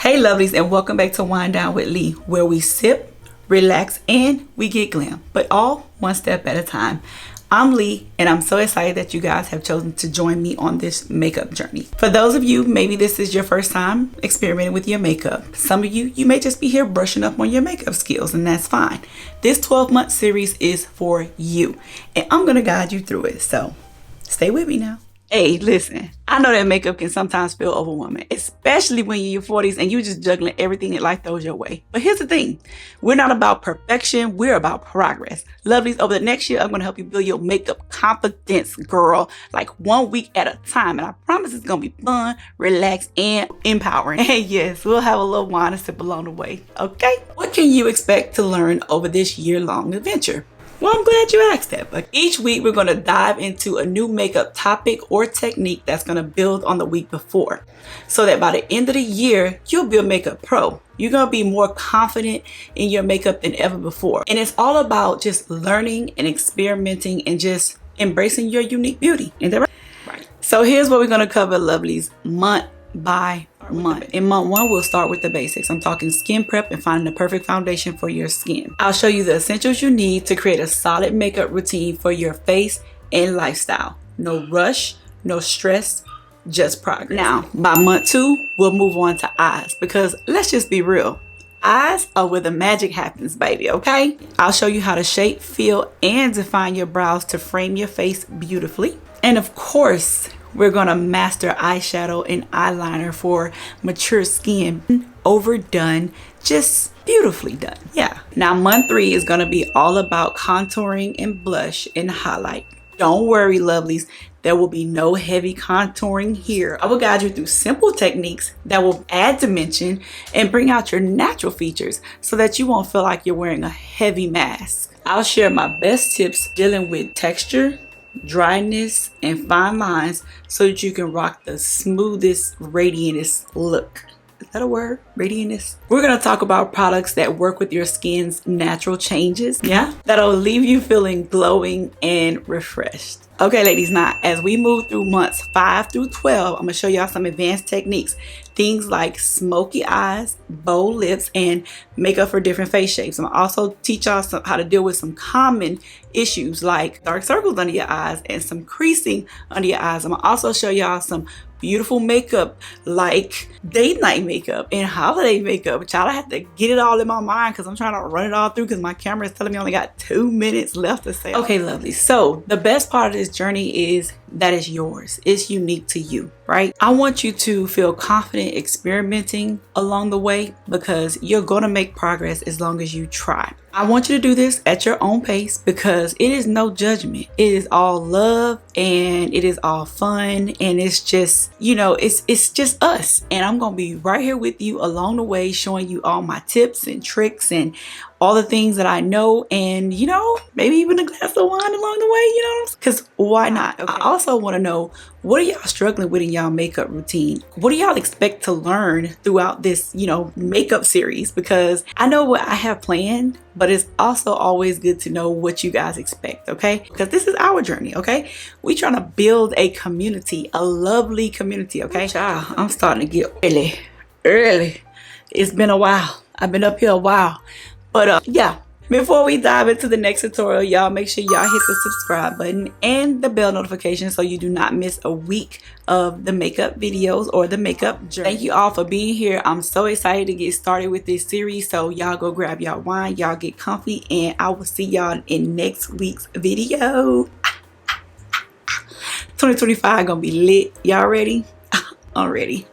Hey lovelies, and welcome back to Wind Down with Lee, where we sip, relax, and we get glam, but all one step at a time. I'm Lee, and I'm so excited that you guys have chosen to join me on this makeup journey. For those of you, maybe this is your first time experimenting with your makeup. Some of you may just be here brushing up on your makeup skills, and that's fine. This 12-month series is for you, and I'm gonna guide you through it, so stay with me now. Hey, listen, I know that makeup can sometimes feel overwhelming, especially when you're in your 40s and you're just juggling everything that life throws your way. But here's the thing, we're not about perfection, we're about progress. Lovelies, over the next year, I'm going to help you build your makeup confidence, girl, like 1 week at a time. And I promise it's going to be fun, relaxed, and empowering. And yes, we'll have a little wine and sip along the way, okay? What can you expect to learn over this year-long adventure? Well, I'm glad you asked that. But each week we're going to dive into a new makeup topic or technique that's going to build on the week before. So that by the end of the year, you'll be a makeup pro. You're going to be more confident in your makeup than ever before. And it's all about just learning and experimenting and just embracing your unique beauty. Isn't that right? So here's what we're going to cover, lovelies, month by month. In month 1, we'll start with the basics. I'm talking skin prep and finding the perfect foundation for your skin. I'll show you the essentials you need to create a solid makeup routine for your face and lifestyle. No rush, no stress, just progress. Now, by month 2, we'll move on to eyes, because let's just be real. Eyes are where the magic happens, baby, okay? I'll show you how to shape, fill, and define your brows to frame your face beautifully. And of course, we're gonna master eyeshadow and eyeliner for mature skin. Overdone, just beautifully done. Yeah. Now month 3 is gonna be all about contouring and blush and highlight. Don't worry, lovelies, there will be no heavy contouring here. I will guide you through simple techniques that will add dimension and bring out your natural features so that you won't feel like you're wearing a heavy mask. I'll share my best tips dealing with texture, dryness, and fine lines so that you can rock the smoothest, radiantest look. Is that a word? Radiantest? We're going to talk about products that work with your skin's natural changes. Yeah. That'll leave you feeling glowing and refreshed. Okay, ladies, now as we move through months 5 through 12, I'm going to show y'all some advanced techniques. Things like smoky eyes, bold lips, and makeup for different face shapes. I'm going to also teach y'all how to deal with some common issues like dark circles under your eyes and some creasing under your eyes. I'm going to also show y'all some beautiful makeup like date night makeup and holiday makeup. Child, I have to get it all in my mind because I'm trying to run it all through because my camera is telling me I only got 2 minutes left to say. Okay, lovely. So the best part of this journey is that it's yours. It's unique to you, right? I want you to feel confident experimenting along the way because you're going to make progress as long as you try. I want you to do this at your own pace because it is no judgment. It is all love and it is all fun, and it's just, you know, it's just us. And I'm going to be right here with you along the way, showing you all my tips and tricks and all the things that I know, and you know, maybe even a glass of wine along the way, you know, because why not? Okay. I also want to know, what are y'all struggling with in y'all makeup routine? What do y'all expect to learn throughout this, you know, makeup series? Because I know what I have planned, but it's also always good to know what you guys expect, okay? Because this is our journey, okay? We trying to build a community, a lovely community, okay? Child, I'm starting to get early. It's been a while. I've been up here a while. But yeah, before we dive into the next tutorial, y'all make sure y'all hit the subscribe button and the bell notification so you do not miss a week of the makeup videos or the makeup journey. Thank you all for being here. I'm so excited to get started with this series. So y'all go grab y'all wine, y'all get comfy, and I will see y'all in next week's video. 2025 gonna be lit. Y'all ready? I'm ready.